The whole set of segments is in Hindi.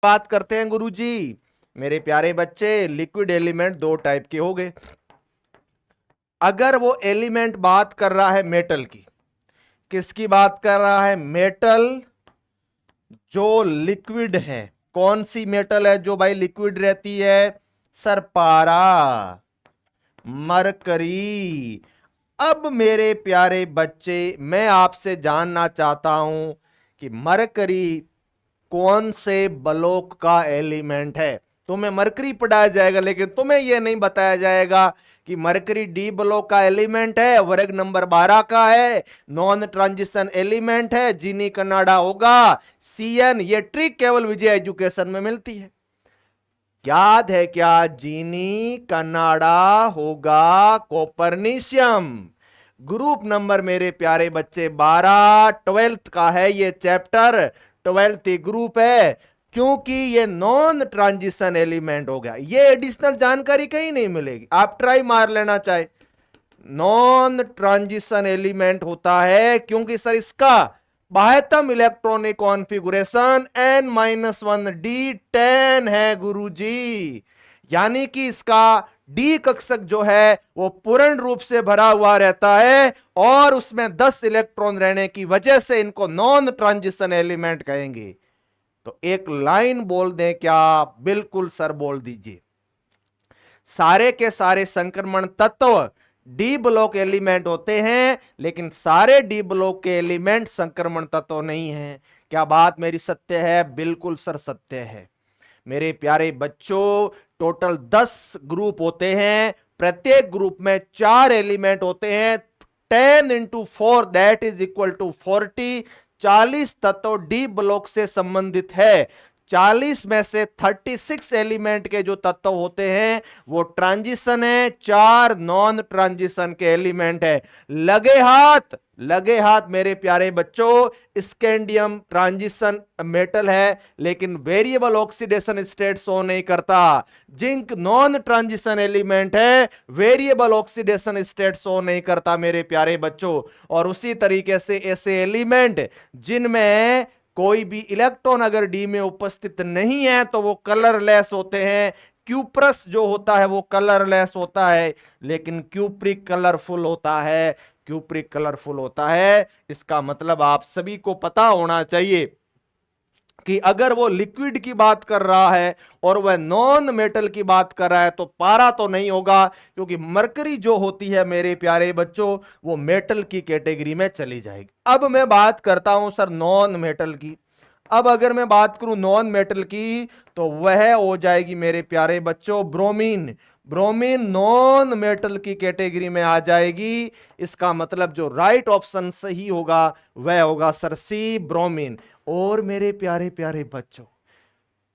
बात करते हैं गुरुजी। मेरे प्यारे बच्चे, लिक्विड एलिमेंट दो टाइप के हो गए। अगर वो एलिमेंट बात कर रहा है मेटल की, किसकी बात कर रहा है? मेटल जो लिक्विड है। कौन सी मेटल है जो भाई लिक्विड रहती है? सर पारा, मरकरी। अब मेरे प्यारे बच्चे, मैं आपसे जानना चाहता हूं कि मरकरी कौन से ब्लॉक का एलिमेंट है। तुम्हें मरकरी पढ़ाया जाएगा, लेकिन तुम्हें यह नहीं बताया जाएगा कि मरकरी डी ब्लॉक का एलिमेंट है, वर्ग नंबर 12 का है, नॉन ट्रांजिशन एलिमेंट है, जीनी कनाडा होगा, सीएन। ये ट्रिक केवल विजय एजुकेशन में मिलती है। याद है क्या? जीनी कनाडा होगा कोपर्निशियम। ग्रुप नंबर मेरे प्यारे बच्चे 12, 12th का है ये चैप्टर, 12th ग्रुप है, क्योंकि ये नॉन ट्रांजिशन एलिमेंट हो गया। ये एडिशनल जानकारी कहीं नहीं मिलेगी, आप ट्राई मार लेना चाहे। नॉन ट्रांजिशन एलिमेंट होता है क्योंकि सर इसका बाह्यतम इलेक्ट्रॉनिक कॉन्फ़िगरेशन n-1d10 है गुरुजी। यानी कि इसका डी कक्षक जो है वो पूर्ण रूप से भरा हुआ रहता है, और उसमें 10 इलेक्ट्रॉन रहने की वजह से इनको नॉन ट्रांजिशन एलिमेंट कहेंगे। तो एक लाइन बोल दें क्या? बिल्कुल सर, बोल दीजिए। सारे के सारे संक्रमण तत्व डी ब्लॉक एलिमेंट होते हैं, लेकिन सारे डी ब्लॉक के एलिमेंट संक्रमण तत्व नहीं हैं। क्या बात मेरी सत्य है? बिल्कुल सर, सत्य है। मेरे प्यारे बच्चों, टोटल 10 ग्रुप होते हैं, प्रत्येक ग्रुप में 4 एलिमेंट होते हैं। 10 into 4 that is equal to 40। 40 तत्व डी ब्लॉक से संबंधित है। 40 में से 36 एलिमेंट के जो तत्व होते हैं वो ट्रांजिशन है, 4 नॉन ट्रांजिशन के एलिमेंट है। लगे हाथ, लगे हाथ मेरे प्यारे बच्चों, स्कैंडियम ट्रांजिशन मेटल है, लेकिन वेरिएबल ऑक्सीडेशन स्टेट शो नहीं करता। जिंक नॉन ट्रांजिशन एलिमेंट है, वेरिएबल ऑक्सीडेशन स्टेट शो नहीं करता मेरे प्यारे बच्चों। और उसी तरीके से ऐसे एलिमेंट जिनमें कोई भी इलेक्ट्रॉन अगर डी में उपस्थित नहीं है तो वो कलरलेस होते हैं। क्यूप्रस जो होता है वो कलरलेस होता है, लेकिन क्यूप्रिक कलरफुल होता है। क्यूप्रिक कलरफुल होता है। इसका मतलब आप सभी को पता होना चाहिए कि अगर वो लिक्विड की बात कर रहा है और वह नॉन मेटल की बात कर रहा है तो पारा तो नहीं होगा, क्योंकि मरकरी जो होती है मेरे प्यारे बच्चों वो मेटल की कैटेगरी में चली जाएगी। अब मैं बात करता हूं सर नॉन मेटल की। अब अगर मैं बात करूं नॉन मेटल की तो वह हो जाएगी मेरे प्यारे बच्चों ब्रोमीन। ब्रोमीन नॉन मेटल की कैटेगरी में आ जाएगी। इसका मतलब जो राइट ऑप्शन सही होगा वह होगा सर सी, ब्रोमीन। और मेरे प्यारे प्यारे बच्चों,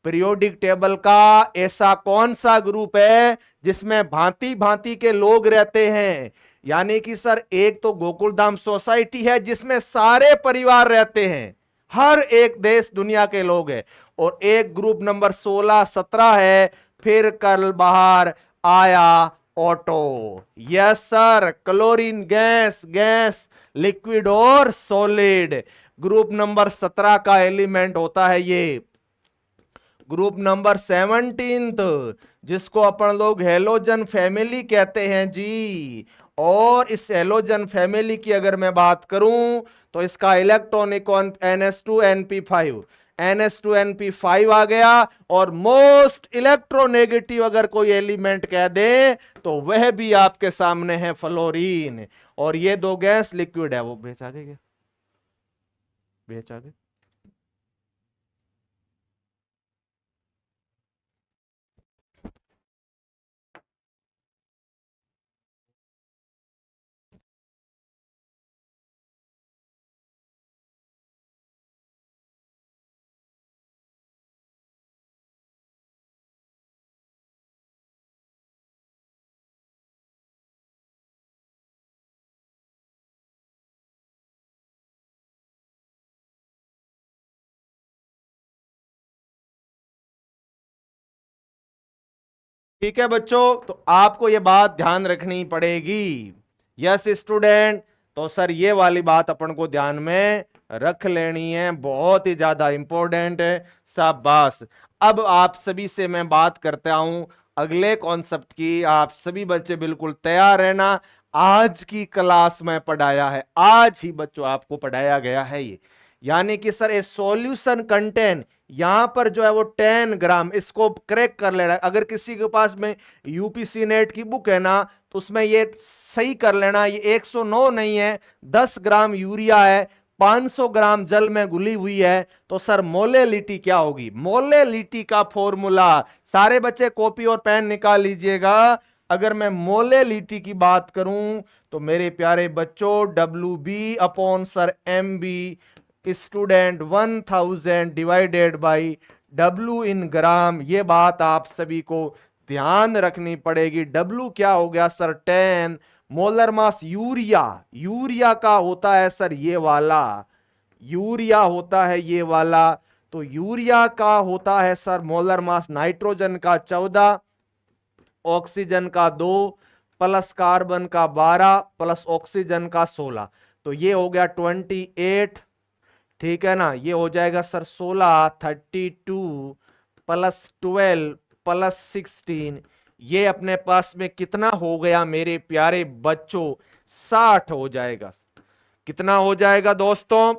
पीरियोडिक टेबल का ऐसा कौन सा ग्रुप है जिसमें भांति भांति के लोग रहते हैं? यानी कि सर एक तो गोकुलधाम सोसाइटी है जिसमें सारे परिवार रहते हैं, हर एक देश दुनिया के लोग हैं। और एक ग्रुप नंबर 16, 17 है, फिर कल बाहर आया auto. Yes sir, chlorine gas, gas, liquid और सॉलिड। ग्रुप नंबर 17 का एलिमेंट होता है ये। ग्रुप नंबर 17 जिसको अपन लोग हेलोजन फैमिली कहते हैं जी। और इस हेलोजन फैमिली की अगर मैं बात करूं तो इसका इलेक्ट्रॉनिक NH2NP5, NH2NP5 आ गया। और मोस्ट इलेक्ट्रोनेगेटिव अगर कोई एलिमेंट कह दे तो वह भी आपके सामने है फ्लोरीन। और ये दो गैस लिक्विड है। वो बेच आगे क्या? बेच आगे। ठीक है बच्चों, तो आपको यह बात ध्यान रखनी पड़ेगी। यस स्टूडेंट, तो सर ये वाली बात अपन को ध्यान में रख लेनी है, बहुत ही ज्यादा इंपॉर्टेंट है। शाबाश। अब आप सभी से मैं बात करता हूं अगले कॉन्सेप्ट की। आप सभी बच्चे बिल्कुल तैयार रहना। आज की क्लास में पढ़ाया है, आज ही बच्चों आपको पढ़ाया गया है ये, यानी कि सर ए सॉल्यूशन कंटेन, यहां पर जो है वो 10 ग्राम, इसको क्रैक कर लेना। अगर किसी के पास में यूपीसी नेट की बुक है ना तो उसमें ये सही कर लेना, ये 109 नहीं है, 10 ग्राम यूरिया है, 500 ग्राम जल में घुली हुई है। तो सर मोलेलिटी क्या होगी? मोलेलिटी का फॉर्मूला, सारे बच्चे कॉपी और पेन निकाल लीजिएगा। अगर मैं मोलेलिटी की बात करूं तो मेरे प्यारे बच्चों W B upon sir M B student 1000 divided by W in gram, ये बात आप सभी को ध्यान रखनी पड़ेगी। डब्ल्यू क्या हो गया sir 10, molar mass urea, urea का होता है सर ये वाला, यूरिया होता है ये वाला, तो यूरिया का होता है सर मोलर मास नाइट्रोजन का 14, ऑक्सीजन का 2 प्लस कार्बन का 12 प्लस ऑक्सीजन का 16, तो ये हो गया 28, ठीक है ना। ये हो जाएगा सर 16, 32 प्लस 12 प्लस 16, ये अपने पास में कितना हो गया मेरे प्यारे बच्चों? 60 हो जाएगा। कितना हो जाएगा दोस्तों?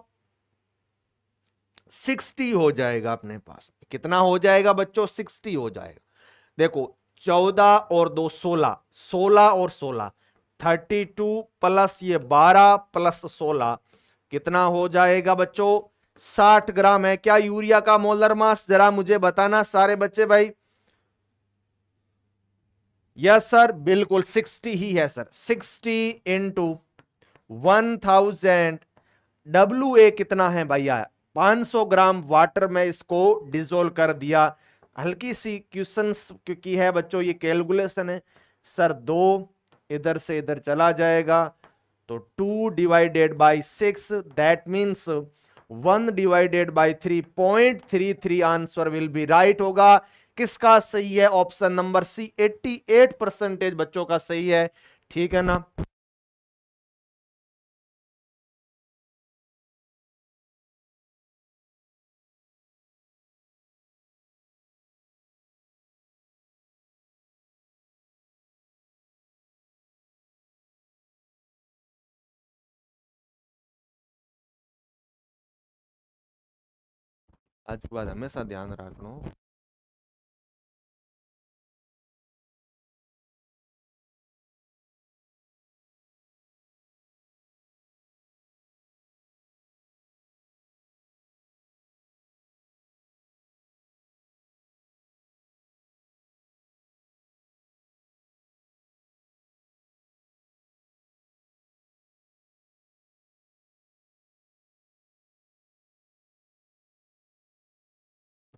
60 हो जाएगा अपने पास। कितना हो जाएगा बच्चों? 60 हो जाएगा। देखो 14 और 2 16, 16 और 16 32 प्लस ये 12 प्लस 16 कितना हो जाएगा बच्चों? 60 ग्राम है क्या यूरिया का मोलर मास? जरा मुझे बताना सारे बच्चे भाई। यस सर, बिल्कुल 60 ही है सर। 60 इंटू 1000, डब्ल्यू ए कितना है भैया? 500 ग्राम वाटर में इसको डिसोल्व कर दिया। हल्की सी क्वेश्चन की है बच्चों, ये कैलकुलेशन है सर। 2 इधर से इधर चला जाएगा तो 2 divided by 6, that means 1 divided by 3.33 answer will be right होगा। किसका सही है? ऑप्शन नंबर सी, 88% बच्चों का सही है, ठीक है ना। आज के बाद हमेशा ध्यान रखना।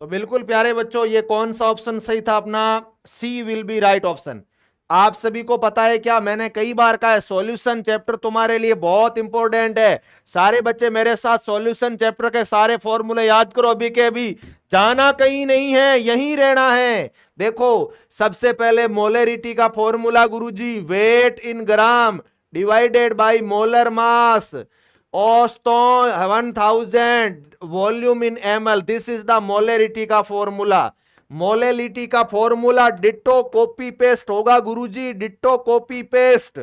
तो बिल्कुल प्यारे बच्चों, ये कौन सा ऑप्शन सही था अपना? सी विल बी राइट ऑप्शन। आप सभी को पता है क्या, मैंने कई बार कहा है सॉल्यूशन चैप्टर तुम्हारे लिए बहुत इंपॉर्टेंट है। सारे बच्चे मेरे साथ सॉल्यूशन चैप्टर के सारे फॉर्मूले याद करो अभी के अभी, जाना कहीं नहीं है, यहीं रहना है। देखो सबसे पहले मोलरिटी का फॉर्मूला गुरुजी, weight in gram divided by molar mass, औसतन 1000 volume in ml, this is the molarity का फॉर्मूला। मोलेलिटी का फॉर्मूला डिट्टो कॉपी पेस्ट होगा गुरुजी, डिट्टो कॉपी पेस्ट।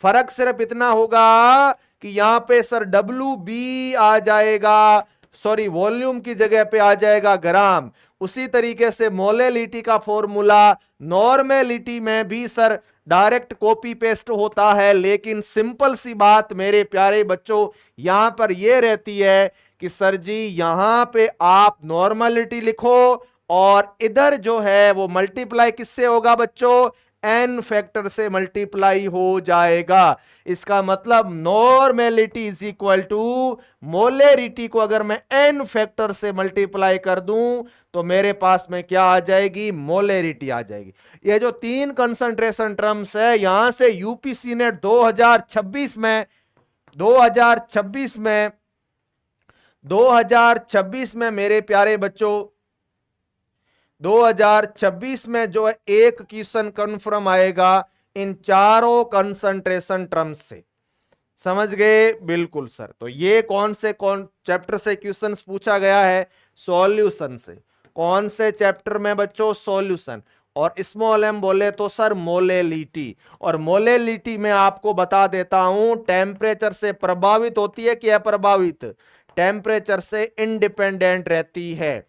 फर्क सिर्फ इतना होगा कि यहां पे सर डब्ल्यू बी आ जाएगा, सॉरी वॉल्यूम की जगह पे आ जाएगा ग्राम। उसी तरीके से मोलेलिटी का फॉर्मूला नॉर्मेलिटी में भी सर डायरेक्ट कॉपी पेस्ट होता है, लेकिन सिंपल सी बात मेरे प्यारे बच्चों यहां पर यह रहती है कि सर जी यहां पे आप नॉर्मलिटी लिखो और इधर जो है वो मल्टीप्लाई किससे होगा बच्चों? एन फैक्टर से मल्टीप्लाई हो जाएगा। इसका मतलब नॉर्मेलिटी इज इक्वल टू मोलेरिटी को अगर मैं एन फैक्टर से मल्टीप्लाई कर दूं तो मेरे पास में क्या आ जाएगी? मोलेरिटी आ जाएगी। ये जो 3 कंसंट्रेशन टर्म्स है यहां से यूपीसी ने 2026 में 2026 में मेरे प्यारे बच्चों 2026 में जो है एक क्वेश्चन कन्फर्म आएगा इन चारों कंसंट्रेशन टर्म्स से, समझ गए? बिल्कुल सर। तो ये कौन चैप्टर से क्वेश्चन पूछा गया है? सॉल्यूशन से। कौन से चैप्टर में बच्चों? सॉल्यूशन। और स्मॉल एम बोले तो सर मोलेलिटी। और मोलेलिटी में आपको बता देता हूं टेम्परेचर से प्रभावित होती है कि अप्रभावित? टेम्परेचर से इंडिपेंडेंट रहती है।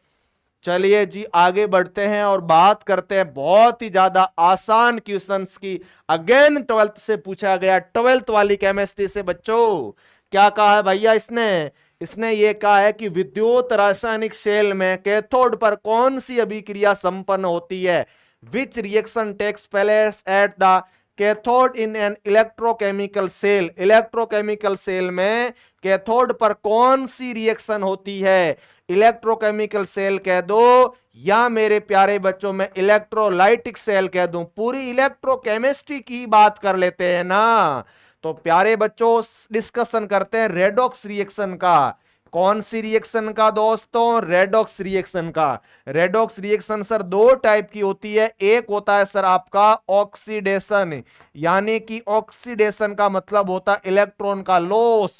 चलिए जी आगे बढ़ते हैं और बात करते हैं बहुत ही ज्यादा आसान क्वेश्चंस की। अगेन 12th से पूछा गया, 12th वाली केमिस्ट्री से बच्चों। क्या कहा है भैया इसने? इसने ये कहा है कि विद्युत रासायनिक सेल में कैथोड पर कौन सी अभिक्रिया संपन्न होती है? Which reaction takes place at the cathode in an electrochemical cell. Electrochemical cell में कैथोड पर कौन सी रिएक्शन होती है? इलेक्ट्रोकेमिकल सेल कह दो या मेरे प्यारे बच्चों में इलेक्ट्रोलाइटिक सेल कह दूं, पूरी इलेक्ट्रोकेमिस्ट्री की बात कर लेते हैं ना। तो प्यारे बच्चों डिस्कशन करते हैं रेडॉक्स रिएक्शन का। कौन सी रिएक्शन का दोस्तों? रेडॉक्स रिएक्शन का। रेडॉक्स रिएक्शन सर दो टाइप की होती है। एक होता है सर आपका ऑक्सीडेशन, यानी कि ऑक्सीडेशन का मतलब होता है इलेक्ट्रॉन का लॉस।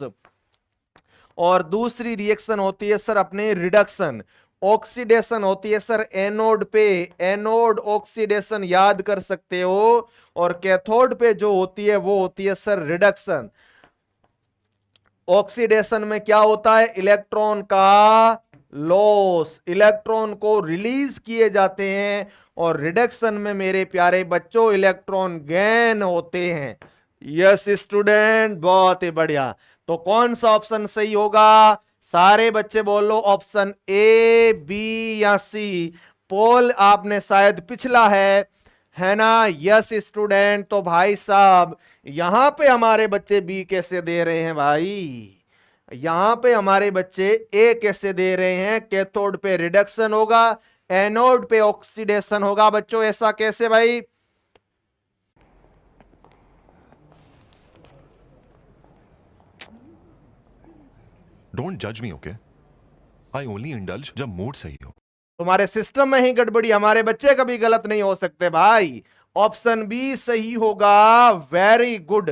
और दूसरी रिएक्शन होती है सर अपने रिडक्शन। ऑक्सीडेशन होती है सर एनोड पे, एनोड ऑक्सीडेशन याद कर सकते हो। और कैथोड पे जो होती है वो होती है सर रिडक्शन। ऑक्सीडेशन में क्या होता है? इलेक्ट्रॉन का लॉस, इलेक्ट्रॉन को रिलीज किए जाते हैं। और रिडक्शन में मेरे प्यारे बच्चों इलेक्ट्रॉन गेन होते हैं। यस स्टूडेंट, बहुत ही बढ़िया। तो कौन सा ऑप्शन सही होगा? सारे बच्चे बोलो ऑप्शन ए, बी या सी। पोल आपने शायद पिछला है ना? Yes student. तो भाई साहब यहां पे हमारे बच्चे बी कैसे दे रहे हैं भाई? यहां पे हमारे बच्चे ए कैसे दे रहे हैं? कैथोड पे रिडक्शन होगा, एनोड पे ऑक्सीडेशन होगा। बच्चों ऐसा कैसे भाई? डोंट जज मी, ओके? आई ओनली इंडल्ज जब मूड सही हो। तुम्हारे सिस्टम में ही गड़बड़ी, हमारे बच्चे कभी गलत नहीं हो सकते भाई। ऑप्शन बी सही होगा। वेरी गुड,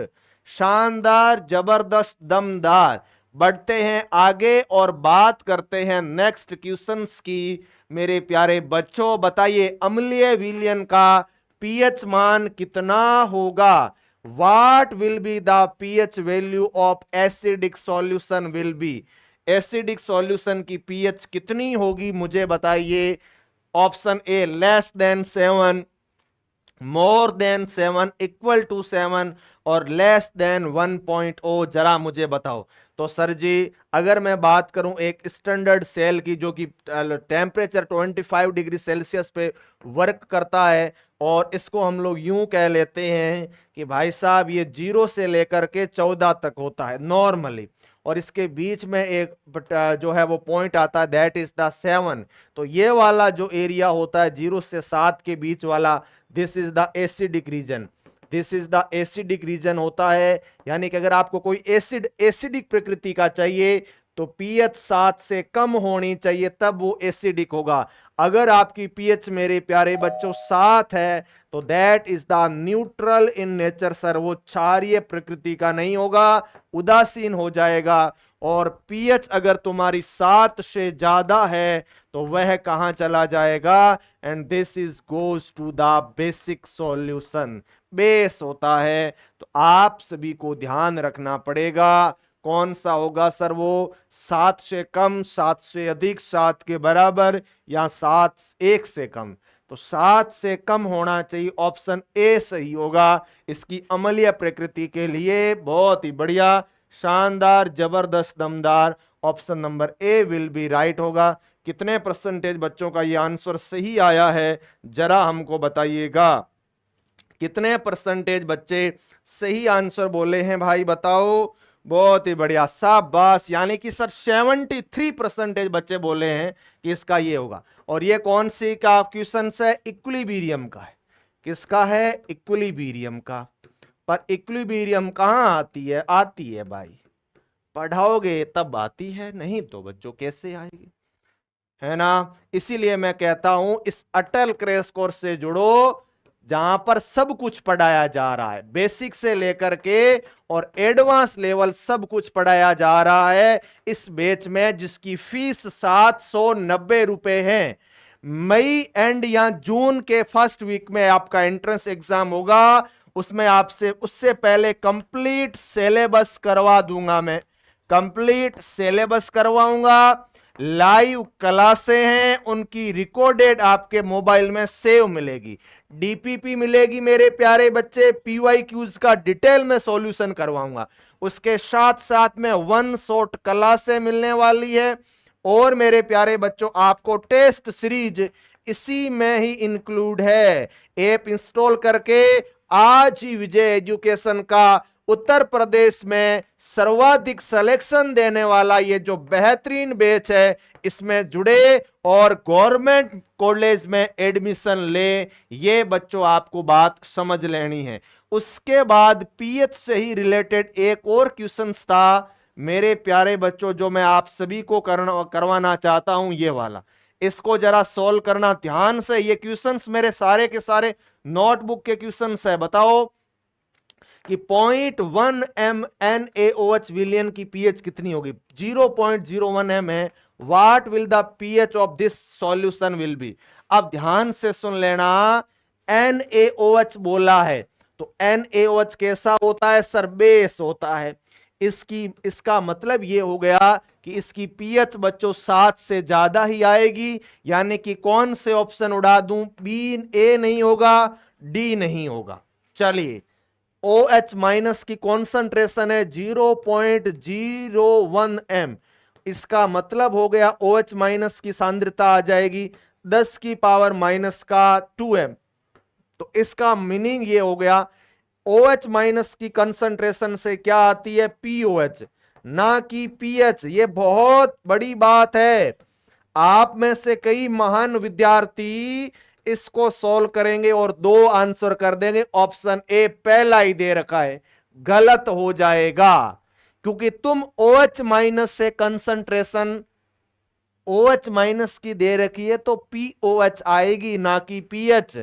शानदार, जबरदस्त, दमदार। बढ़ते हैं आगे और बात करते हैं नेक्स्ट क्वेश्चंस की। मेरे प्यारे बच्चों बताइए अम्लीय विलयन का पीएच मान कितना होगा? What will be the pH value of acidic solution will be? Acidic solution की पीएच कितनी होगी मुझे बताइए। Option A less than 7, more than 7, equal to 7 और लेस देन 1.0। जरा मुझे बताओ। तो सर जी अगर मैं बात करूं एक स्टैंडर्ड सेल की जो कि टेम्परेचर 25 डिग्री सेल्सियस पे वर्क करता है, और इसको हम लोग यूं कह लेते हैं कि भाई साहब ये 0 से लेकर के 14 तक होता है नॉर्मली, और इसके बीच में एक जो है वो पॉइंट आता है दैट इज द 7। तो ये वाला जो एरिया होता है 0 से 7 के बीच वाला, this is the acidic region. This is the acidic region होता है। यानी कि अगर आपको कोई एसिडिक प्रकृति का चाहिए तो पीएच 7 से कम होनी चाहिए, तब वो एसिडिक होगा। अगर आपकी पीएच मेरे प्यारे बच्चों 7 है तो that is the neutral in nature sir, वो क्षारीय प्रकृति का नहीं होगा, उदासीन हो जाएगा। और पीएच अगर तुम्हारी 7 से ज्यादा है तो वह कहां चला जाएगा? And this is goes to the basic solution, base होता है। तो आप सभी को ध्यान रखना पड़ेगा कौन सा होगा सर वो? 7 से कम, 7 से अधिक, 7 के बराबर, या 7 1 से कम। तो 7 से कम होना चाहिए, ऑप्शन ए सही होगा इसकी अम्लीय प्रकृति के लिए। बहुत ही बढ़िया, शानदार, जबरदस्त, दमदार। Option number A will be right होगा। कितने परसेंटेज बच्चों का ये आंसर सही आया है जरा हमको बताइएगा। कितने परसेंटेज बच्चे सही आंसर बोले हैं भाई बताओ। बहुत ही बढ़िया, शाबाश। यानी कि सर 73% बच्चे बोले हैं कि इसका ये होगा। और ये कौन सी का क्वेश्चन है? इक्विलिब्रियम का है। किसका है? इक्विलिब्रियम का। पर इक्विलिब्रियम कहां आती है? आती है भाई पढ़ाओगे तब आती है, नहीं तो बच्चों कैसे आएगी, है ना? इसीलिए मैं कहता हूं इस अटल क्रैश कोर्स से जुड़ो जहां पर सब कुछ पढ़ाया जा रहा है, बेसिक से लेकर के और एडवांस लेवल सब कुछ पढ़ाया जा रहा है इस बैच में, जिसकी फीस 790 रुपए है। मई एंड या जून के फर्स्ट वीक में आपका एंट्रेंस एग्जाम होगा, उसमें आपसे उससे पहले कंप्लीट सिलेबस करवा दूंगा, मैं कंप्लीट सिलेबस करवाऊंगा। लाइव क्लासें हैं, उनकी रिकॉर्डेड आपके मोबाइल में सेव मिलेगी, डीपीपी मिलेगी मेरे प्यारे बच्चे, पीवाईक्यूज का डिटेल में सॉल्यूशन करवाऊंगा। उसके साथ साथ में वन शॉट क्लासें मिलने वाली है, और मेरे प्यारे बच्चों आपको टेस्ट सीरीज इसी में ही इंक्लूड है। ऐप इंस्टॉल करके आज ही विजय एजुकेशन का उत्तर प्रदेश में सर्वाधिक सिलेक्शन देने वाला ये जो बेहतरीन बैच है, इसमें जुड़े और गवर्नमेंट कॉलेज में एडमिशन ले। ये बच्चों आपको बात समझ लेनी है। उसके बाद पीएच से ही रिलेटेड एक और क्वेश्चन था मेरे प्यारे बच्चों, जो मैं आप सभी को करवाना चाहता हूं, ये वाला। इसको जरा सॉल्व करना ध्यान से। ये क्वेश्चंस मेरे सारे के सारे नोटबुक के क्वेश्चंस है। बताओ कि 0.1 MnAOH विलियन की पीएच कितनी होगी? 0.01 m है। What will the pH of this solution will be? अब ध्यान से सुन लेना, NaOH बोला है तो NaOH कैसा होता है सर? बेस होता है। इसका मतलब ये हो गया कि इसकी पीएच बच्चों 7 से ज्यादा ही आएगी, यानी कि कौन से ऑप्शन उड़ा दूं? बी, ए नहीं होगा, डी नहीं होगा। चलिए, OH माइनस की कॉन्सेंट्रेशन है 0.01 m, इसका मतलब हो गया OH माइनस की सांद्रता आ जाएगी 10 की पावर माइनस का 2 m। तो इसका मीनिंग ये हो गया OH माइनस की कंसंट्रेशन से क्या आती है? POH, ना कि पीएच। ये बहुत बड़ी बात है। आप में से कई महान विद्यार्थी इसको सॉल्व करेंगे और 2 आंसर कर देंगे। ऑप्शन ए पहला ही दे रखा है, गलत हो जाएगा, क्योंकि तुम OH माइनस से कंसंट्रेशन OH माइनस की दे रखी है तो POH आएगी, ना कि पीएच।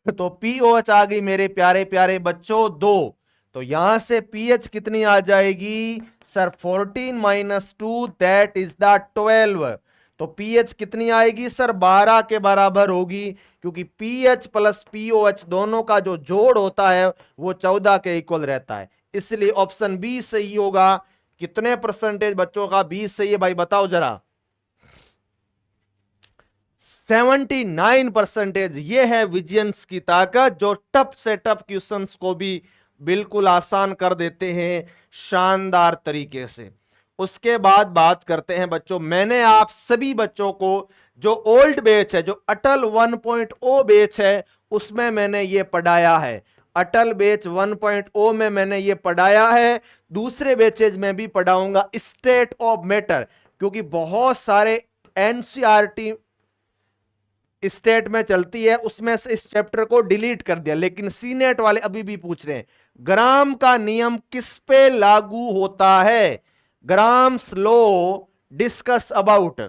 तो POH आ गई मेरे प्यारे प्यारे बच्चों 2। तो यहां से पीएच कितनी आ जाएगी sir? 14 minus 2 that is the 12। तो पीएच कितनी आएगी सर? 12 के बराबर होगी, क्योंकि पीएच प्लस POH दोनों का जो जोड़ होता है वो 14 के इक्वल रहता है। इसलिए ऑप्शन बी सही होगा। कितने परसेंटेज बच्चों का बी सही है भाई? बताओ जरा। 79%। ये है विजियंस की ताकत, जो टफ से टफ क्वेश्चंस को भी बिल्कुल आसान कर देते हैं शानदार तरीके से। उसके बाद बात करते हैं बच्चों, मैंने आप सभी बच्चों को जो ओल्ड बैच है, जो अटल 1.0 बैच है, उसमें मैंने ये पढ़ाया है। अटल बैच 1.0 में मैंने ये पढ़ाया है। दूसरे बैचेज में भी पढ़ाऊंगा, स्टेट ऑफ मैटर, क्योंकि बहुत सारे एनसीईआरटी स्टेट में चलती है, उसमें से इस चैप्टर को डिलीट कर दिया, लेकिन सीनेट वाले अभी भी पूछ रहे हैं ग्राम का नियम किस पे लागू होता है? Grams law discuss about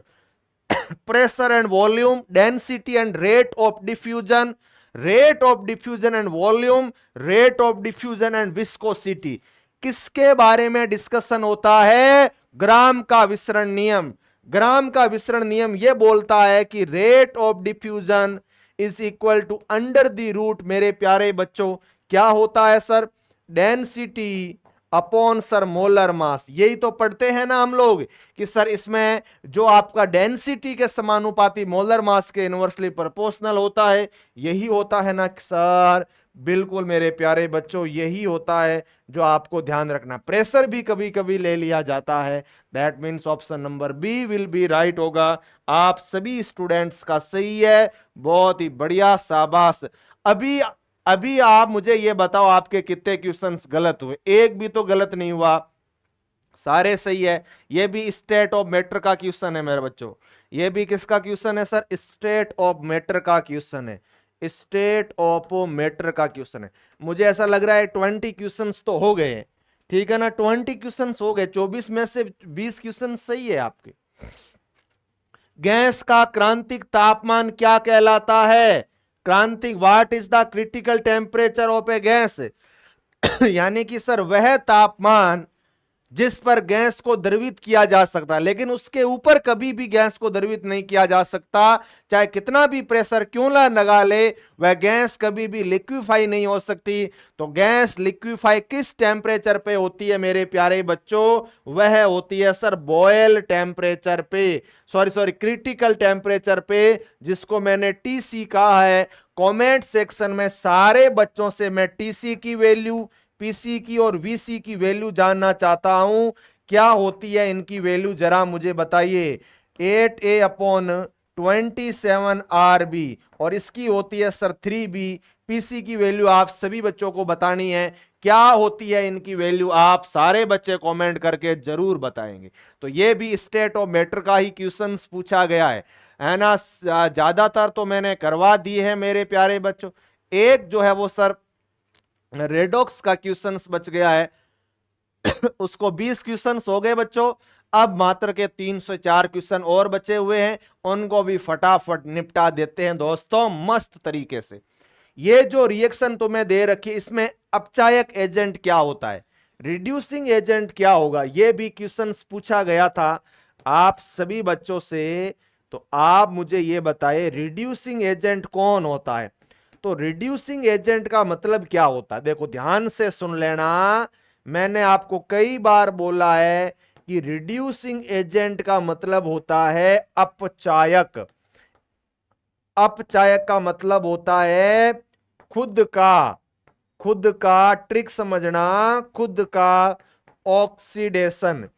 pressure and volume, density and rate of diffusion, rate of diffusion and volume, rate of diffusion and viscosity. किसके बारे में डिस्कशन होता है? ग्राम का विसरण नियम। ग्राम का विसरण नियम यह बोलता है कि rate of diffusion is equal to under the root मेरे प्यारे बच्चों क्या होता है sir? Density upon sir molar mass. यही तो पढ़ते हैं ना हम लोग कि सर इसमें जो आपका डेंसिटी के समानुपाती मोलर मास के इनवर्सली प्रोपोर्शनल होता है, यही होता है ना सर? बिल्कुल मेरे प्यारे बच्चों, यही होता है जो आपको ध्यान रखना। प्रेशर भी कभी कभी ले लिया जाता है। That means option number B will be right होगा। आप सभी स्टूडेंट्स का सही है, बहुत ही बढ़िया, शाबाश। अभी आप मुझे ये बताओ आपके कितने क्वेश्चंस गलत हुए? एक भी तो गलत नहीं हुआ, सारे सही है। ये भी स्टेट ऑफ मैटर का क्वेश्चन है मेरे बच्चों। ये भी किसका क्वेश्चन है सर? स्टेट ऑफ मैटर का क्वेश्चन है। स्टेट ऑफ मैटर का क्वेश्चन है। मुझे ऐसा लग रहा है 20 क्वेश्चंस तो हो गए हैं, ठीक है ना? 20 क्वेश्चंस हो गए, 24 में से 20 क्वेश्चन सही है आपके। गैस का क्रांतिक तापमान क्या कहलाता है? क्रांतिक, what is the critical temperature of A gas? यानी कि सर वह तापमान जिस पर गैस को द्रवित किया जा सकता है, लेकिन उसके ऊपर कभी भी गैस को द्रवित नहीं किया जा सकता। चाहे कितना भी प्रेशर क्यों ना लगा ले, वह गैस कभी भी लिक्विफाई नहीं हो सकती। तो गैस लिक्विफाई किस टेम्परेचर पे होती है मेरे प्यारे बच्चों? वह होती है सर बॉयल टेम्परेचर पे, सॉरी क्रिटिकल टेम्परेचर पे, जिसको मैंने टीसी कहा है। कमेंट सेक्शन में सारे बच्चों से मैं टीसी की वैल्यू, पीसी की और वीसी की वैल्यू जानना चाहता हूं। क्या होती है इनकी वैल्यू, जरा मुझे बताइए। 8a अपॉन 27 RB, और इसकी होती है सर 3B। पीसी की वैल्यू आप सभी बच्चों को बतानी है। क्या होती है इनकी वैल्यू, आप सारे बच्चे कमेंट करके जरूर बताएंगे। तो ये भी स्टेट ऑफ मैटर का ही क्वेश्चन पूछा गया है ना। ज्यादातर तो मैंने करवा दी है मेरे प्यारे बच्चों। एक जो है वो सर रेडॉक्स का क्वेश्चन बच गया है उसको 20 क्वेश्चन हो गए बच्चों। अब मात्र के 304 क्वेश्चन और बचे हुए हैं, उनको भी फटाफट निपटा देते हैं दोस्तों मस्त तरीके से। ये जो रिएक्शन तुम्हें दे रखी है, इसमें अपचायक एजेंट क्या होता है, रिड्यूसिंग एजेंट क्या होगा, यह भी क्वेश्चन पूछा गया था आप सभी बच्चों से। तो आप मुझे यह बताएं रिड्यूसिंग एजेंट कौन होता है। तो रिड्यूसिंग एजेंट का मतलब क्या होता है, देखो ध्यान से सुन लेना। मैंने आपको कई बार बोला है कि रिड्यूसिंग एजेंट का मतलब होता है अपचायक। अपचायक का मतलब होता है खुद का ट्रिक समझना, खुद का ऑक्सीडेशन,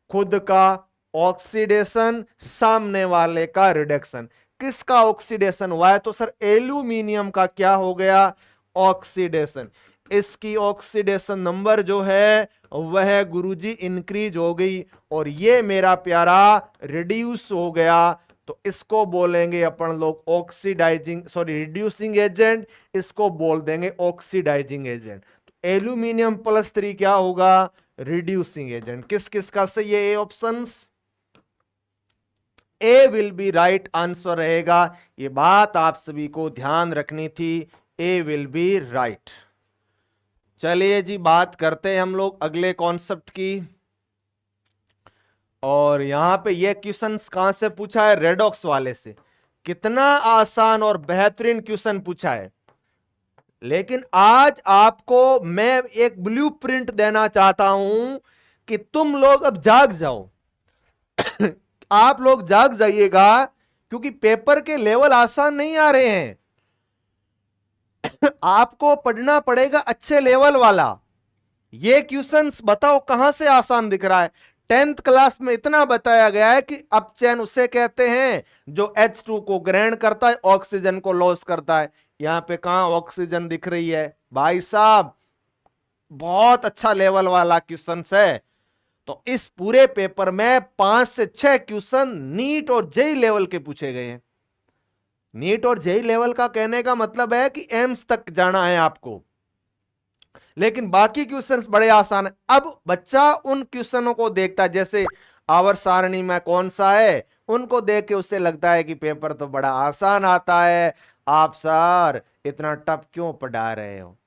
खुद का ऑक्सीडेशन, सामने वाले का रिडक्शन। किसका ऑक्सीडेशन हुआ है, तो सर एल्यूमिनियम का क्या हो गया, ऑक्सीडेशन। इसकी ऑक्सीडेशन नंबर जो है वह गुरुजी इंक्रीज हो गई, और ये मेरा प्यारा रिड्यूस हो गया। तो इसको बोलेंगे अपन लोग ऑक्सीडाइजिंग, सॉरी रिड्यूसिंग एजेंट, इसको बोल देंगे ऑक्सीडाइजिंग एजेंट। तो एल्यूमिनियम +3 क्या होगा, रिड्यूसिंग एजेंट। किस किस का सही है, A options, A will be right answer रहेगा। ये बात आप सभी को ध्यान रखनी थी, ए विल बी राइट। चलिए जी बात करते हैं हम लोग अगले कॉन्सेप्ट की। और यहां पे ये क्वेश्चन कहां से पूछा है, रेडॉक्स वाले से। कितना आसान और बेहतरीन क्वेश्चन पूछा है। लेकिन आज आपको मैं एक ब्लूप्रिंट देना चाहता हूं कि तुम लोग अब जाग जाओ आप लोग जाग जाइएगा, क्योंकि पेपर के लेवल आसान नहीं आ रहे हैं आपको पढ़ना पड़ेगा अच्छे लेवल वाला। ये क्वेश्चंस बताओ कहां से आसान दिख रहा है। 10th क्लास में इतना बताया गया है कि अपचयन उसे कहते हैं जो H2 को ग्रहण करता है, ऑक्सीजन को लॉस करता है। यहां पे कहां ऑक्सीजन दिख रही है भाई साहब, बहुत अच्छा लेवल वाला क्वेश्चन है। तो इस पूरे पेपर में 5 से 6 क्वेश्चन नीट और जेई लेवल के पूछे गए हैं। नीट और जेई लेवल का कहने का मतलब है कि एम्स तक जाना है आपको, लेकिन बाकी क्वेश्चंस बड़े आसान है। अब बच्चा उन क्वेश्चनों को देखता है, जैसे आवर्त सारणी में कौन सा है, उनको देख के उससे लगता है कि पेपर तो बड़ा आसान आता है, आप सर इतना टफ क्यों पढ़ा रहे हो।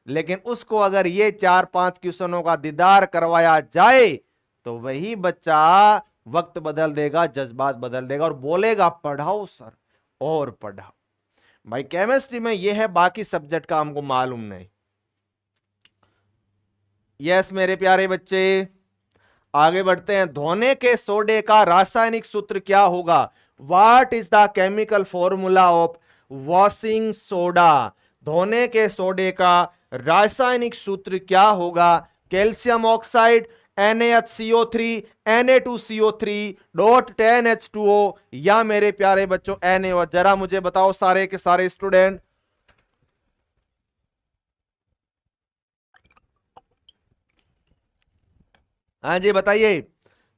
लेकिन उसको अगर ये 4-5 क्वेश्चनों का दीदार करवाया जाए तो वही बच्चा वक्त बदल देगा, जज्बात बदल देगा और बोलेगा पढ़ाओ सर और पढ़ाओ। भाई केमिस्ट्री में यह है, बाकी सब्जेक्ट का हमको मालूम नहीं। यस मेरे प्यारे बच्चे आगे बढ़ते हैं। धोने के सोडे का रासायनिक सूत्र क्या होगा, what is the chemical formula of washing soda. धोने के सोडे का रासायनिक सूत्र क्या होगा, कैल्शियम ऑक्साइड, NaHCO3, Na2CO3.10H2O या मेरे प्यारे बच्चों NaO। जरा मुझे बताओ सारे के सारे स्टूडेंट। हाँ जी बताइए।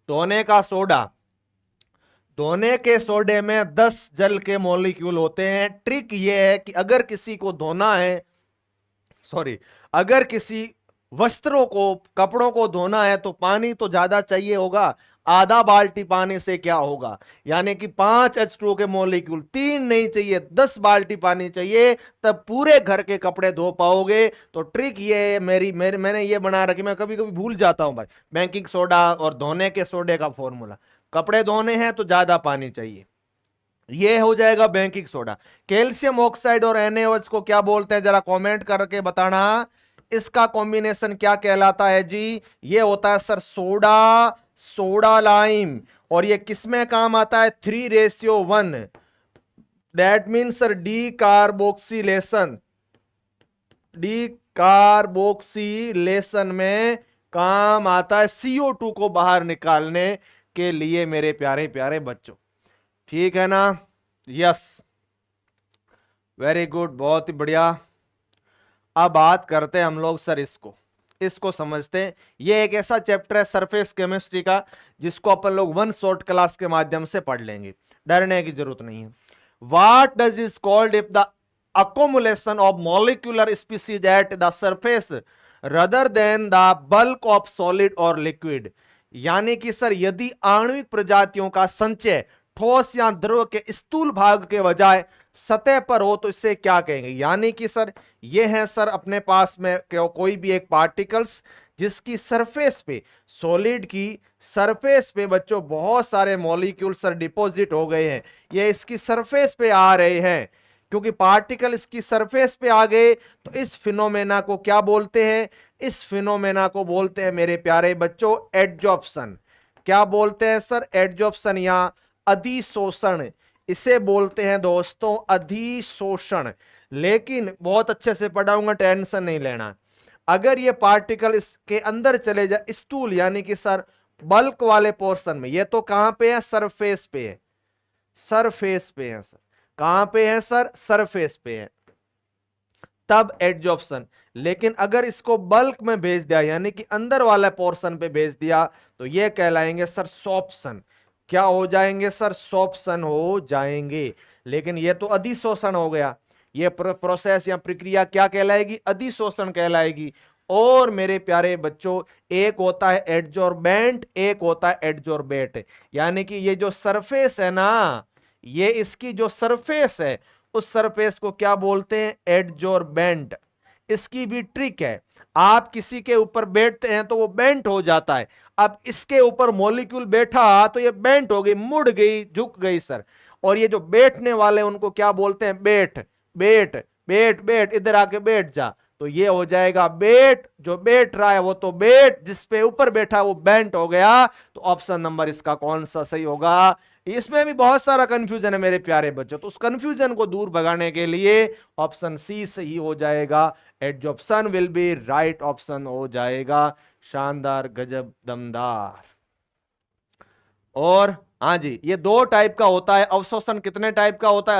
धोने का सोडा, धोने के सोडे में 10 जल के मॉलिक्यूल होते हैं। ट्रिक यह है कि अगर किसी को धोना है, अगर किसी वस्त्रों को, कपड़ों को धोना है तो पानी तो ज्यादा चाहिए होगा। आधा बाल्टी पानी से क्या होगा, यानी कि 5 H2O के मॉलिक्यूल, 3 नहीं चाहिए 10 बाल्टी पानी चाहिए, तब पूरे घर के कपड़े धो पाओगे। तो ट्रिक ये है मैंने ये बना रखी, मैं कभी कभी भूल जाता हूं भाई, बेकिंग सोडा और धोने के सोडे का फॉर्मूला। कपड़े धोने हैं तो ज्यादा पानी चाहिए, ये हो जाएगा बेकिंग सोडा। कैल्शियम ऑक्साइड और NaOH को क्या बोलते हैं, जरा कमेंट करके बताना, इसका कॉम्बिनेशन क्या कहलाता है जी? ये होता है सर सोडा लाइम। और ये किसमें काम आता है? 3:1, दैट मीन सर डीकार्बोक्सिलेशन में काम आता है CO2 को बाहर निकालने के लिए मेरे प्यारे प्यारे बच्चों, ठीक है ना? यस, वेरी गुड, बहुत ही बढ़िया। अब बात करते हैं हम लोग सर इसको समझते हैं। ये एक ऐसा चैप्टर है सरफेस केमिस्ट्री का जिसको अपन लोग 1 शॉर्ट क्लास के माध्यम से पढ़ लेंगे, डरने की जरूरत नहीं है। What does is called if the accumulation of molecular species at the surface rather than the bulk of solid or liquid, यानी कि सर यदि आणविक प्रजातियों का संचय ठोस या द्रव के स्थूल भाग के बजाय सतह पर हो तो इसे क्या कहेंगे? यानी कि सर ये है सर अपने पास में कोई भी एक पार्टिकल्स जिसकी सरफेस पे, सॉलिड की सरफेस पे बच्चों बहुत सारे मॉलिक्यूल सर डिपॉजिट हो गए हैं, ये इसकी सरफेस पे आ रहे हैं। क्योंकि पार्टिकल इसकी सरफेस पे आ गए तो इस फिनोमेना को क्या बोलते हैं? इस फिनोमेना को बोलते हैं मेरे प्यारे बच्चों एडजॉर्प्शन। क्या बोलते हैं सर? एडजॉर्प्शन या अधिशोषण, इसे बोलते हैं दोस्तों अधिशोषण। लेकिन बहुत अच्छे से पढ़ाऊंगा, टेंशन नहीं लेना। अगर ये पार्टिकल इसके अंदर चले जाए स्थूल यानी कि सर बल्क वाले पोर्शन में, ये तो कहां पे है? सरफेस पे है, सरफेस पे है सर। कहां पे है सर? सरफेस पे है, तब एडजॉर्प्शन। लेकिन अगर इसको बल्क में भेज दिया यानी कि अंदर वाला पोर्शन पे भेज दिया तो ये कहलाएंगे सर सोप्शन। क्या हो जाएंगे सर? सोप्शन हो जाएंगे। लेकिन ये तो अधिशोषण हो गया, ये प्रोसेस या प्रक्रिया क्या कहलाएगी? अधिशोषण कहलाएगी। और मेरे प्यारे बच्चों एक होता है एडजॉर्बेंट, एक होता है एडजॉर्बेट। यानी कि ये जो सरफेस है ना, ये इसकी जो सरफेस है उस सरफेस को क्या बोलते हैं? एडजॉर्बेंट। इसकी भी ट्रिक है, आप किसी के ऊपर बैठते हैं तो वो बेंट हो जाता है। अब इसके ऊपर मॉलिक्यूल बैठा तो ये बेंट हो गई, मुड़ गई, झुक गई सर। और ये जो बैठने वाले उनको क्या बोलते हैं? बैठ बैठ बैठ बैठ, इधर आके बैठ जा, तो ये हो जाएगा बैठ। जो बैठ रहा है वो तो बैठ, जिस पे ऊपर बैठा वो बेंट हो गया। तो ऑप्शन नंबर इसका कौन सा सही होगा? इसमें भी बहुत सारा कंफ्यूजन है मेरे प्यारे बच्चों, तो उस कंफ्यूजन को दूर भगाने के लिए ऑप्शन सी सही हो जाएगा। Adsorption will be right option हो जाएगा। शानदार, गजब, दमदार। और हाँ जी, ये 2 टाइप का होता है। अवशोषण कितने टाइप का होता है?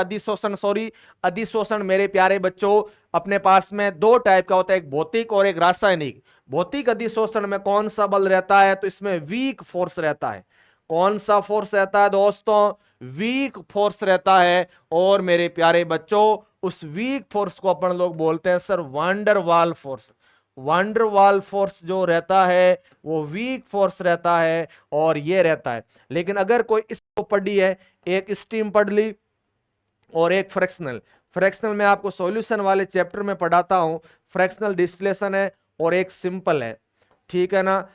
अधिशोषण मेरे प्यारे बच्चों अपने पास में 2 टाइप का होता है, एक भौतिक और एक रासायनिक। भौतिक अधिशोषण में कौन सा बल रहता है? तो इसमें वीक फोर्स रहता है। कौन सा फोर्स रहता है दोस्तों? वीक फोर्स रहता है। और मेरे प्यारे बच्चों उस वीक फोर्स को अपन लोग बोलते हैं sir van der Waal force. Van der Waal force जो रहता है वो वीक फोर्स रहता है और ये रहता है। लेकिन अगर कोई इसको पढ़ी है, एक स्टीम पढ़ ली और एक फ्रैक्शनल में आपको सॉल्यूशन वाले चैप्टर में पढ़ाता हूं। फ्रैक्शनल डिस्टिलेशन है और एक सिंपल है, ठीक है ना?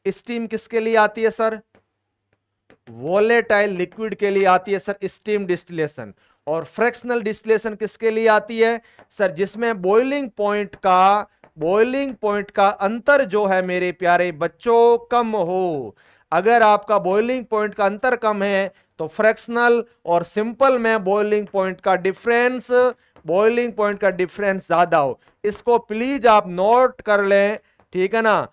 स्टीम किसके लिए आती है सर? वोलेटाइल लिक्विड के लिए आती है सर स्टीम डिस्टिलेशन। और फ्रैक्शनल डिस्टिलेशन किसके लिए आती है सर? जिसमें बॉइलिंग पॉइंट का अंतर जो है मेरे प्यारे बच्चों कम हो। अगर आपका बॉइलिंग पॉइंट का अंतर कम है तो फ्रैक्शनल और सिंपल में बॉइलिंग पॉइंट का डिफरेंस ज्यादा हो। इसको प्लीज आप नोट कर लें, ठीक है ना?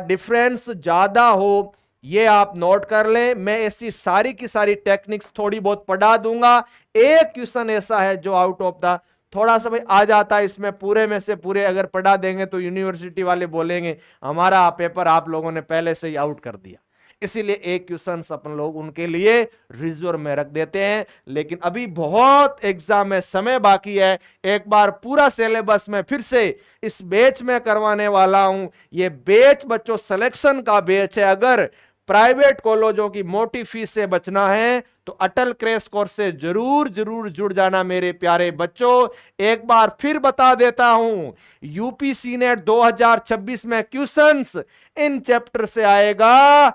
डिफरेंस ज्यादा हो ये आप नोट कर लें। मैं ऐसी सारी की सारी टेक्निक्स थोड़ी बहुत पढ़ा दूंगा। एक क्वेश्चन ऐसा है जो आउट ऑफ द थोड़ा सा भाई आ जाता है, इसमें पूरे में से पूरे अगर पढ़ा देंगे तो यूनिवर्सिटी वाले बोलेंगे हमारा पेपर आप लोगों ने पहले से ही आउट कर दिया। इसीलिए एक क्वेश्चन अपन लोग उनके लिए रिजर्व में रख देते हैं। लेकिन अभी बहुत एग्जाम में समय बाकी है। एक बार पूरा सिलेबस में फिर से इस बैच में करवाने वाला हूं। ये बैच बच्चों सिलेक्शन का बैच है। अगर प्राइवेट कॉलेजों की मोटी फीस से बचना है तो अटल क्रैश कोर्स से जरूर जरूर जुड़ जाना मेरे प्यारे बच्चों। एक बार फिर बता देता हूं, यूपीसी नेट 2026 में क्वेश्चंस इन चैप्टर से आएगा,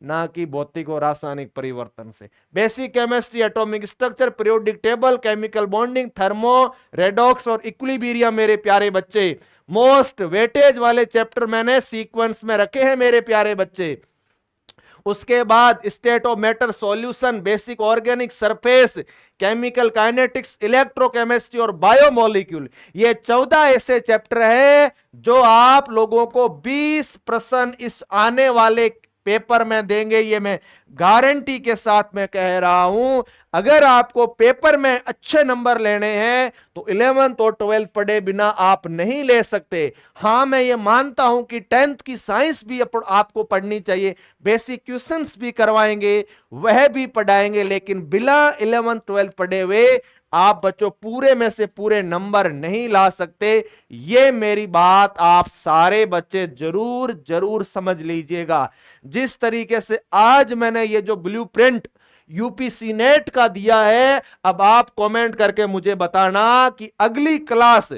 ना कि भौतिक और रासायनिक परिवर्तन से। Basic chemistry, atomic structure, periodic table, chemical bonding, thermo, redox और इक्विलिब्रियम मेरे प्यारे बच्चे मोस्ट वेटेज वाले चैप्टर मैंने सीक्वेंस में रखे हैं मेरे प्यारे बच्चे। उसके बाद state of matter solution, basic organic surface, chemical kinetics, electrochemistry और बायोमोलिक्यूल, ये 14 ऐसे चैप्टर हैं जो आप लोगों को 20 प्रश्न इस आने वाले पेपर में देंगे, ये मैं गारंटी के साथ में कह रहा हूं। अगर आपको पेपर में अच्छे नंबर लेने हैं तो 11th और 12th पढ़े बिना आप नहीं ले सकते। हां, मैं ये मानता हूं कि 10th की साइंस भी आपको पढ़नी चाहिए, बेसिक क्वेश्चंस भी करवाएंगे, वह भी पढ़ाएंगे, लेकिन बिना 11th 12th पढ़े हुए आप बच्चों पूरे में से पूरे नंबर नहीं ला सकते। ये मेरी बात आप सारे बच्चे जरूर जरूर समझ लीजिएगा। जिस तरीके से आज मैंने ये जो ब्लूप्रिंट यूपीसी नेट का दिया है, अब आप कमेंट करके मुझे बताना कि अगली क्लास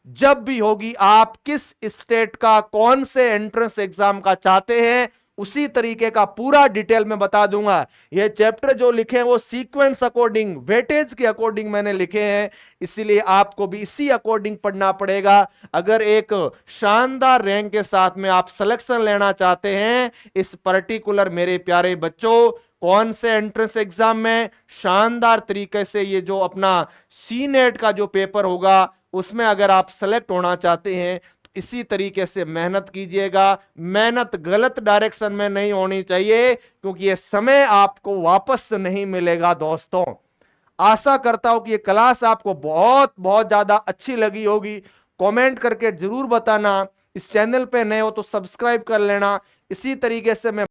जब भी होगी आप किस स्टेट का कौन से एंट्रेंस एग्जाम का चाहते हैं, उसी तरीके का पूरा डिटेल में बता दूंगा। ये चैप्टर जो लिखे हैं वो सीक्वेंस अकॉर्डिंग, वेटेज के अकॉर्डिंग मैंने लिखे हैं, इसीलिए आपको भी इसी अकॉर्डिंग पढ़ना पड़ेगा। अगर एक शानदार रैंक के साथ में आप सिलेक्शन लेना चाहते हैं इस पर्टिकुलर मेरे प्यारे बच्चों कौन से एंट्रेंस एग्जाम में, शानदार तरीके से ये जो अपना सी नेट का जो पेपर होगा उसमें अगर आप सेलेक्ट होना चाहते हैं इसी तरीके से मेहनत कीजिएगा। मेहनत गलत डायरेक्शन में नहीं होनी चाहिए, क्योंकि यह समय आपको वापस नहीं मिलेगा दोस्तों। आशा करता हूं कि यह क्लास आपको बहुत बहुत ज्यादा अच्छी लगी होगी। कमेंट करके जरूर बताना। इस चैनल पे नए हो तो सब्सक्राइब कर लेना। इसी तरीके से मैं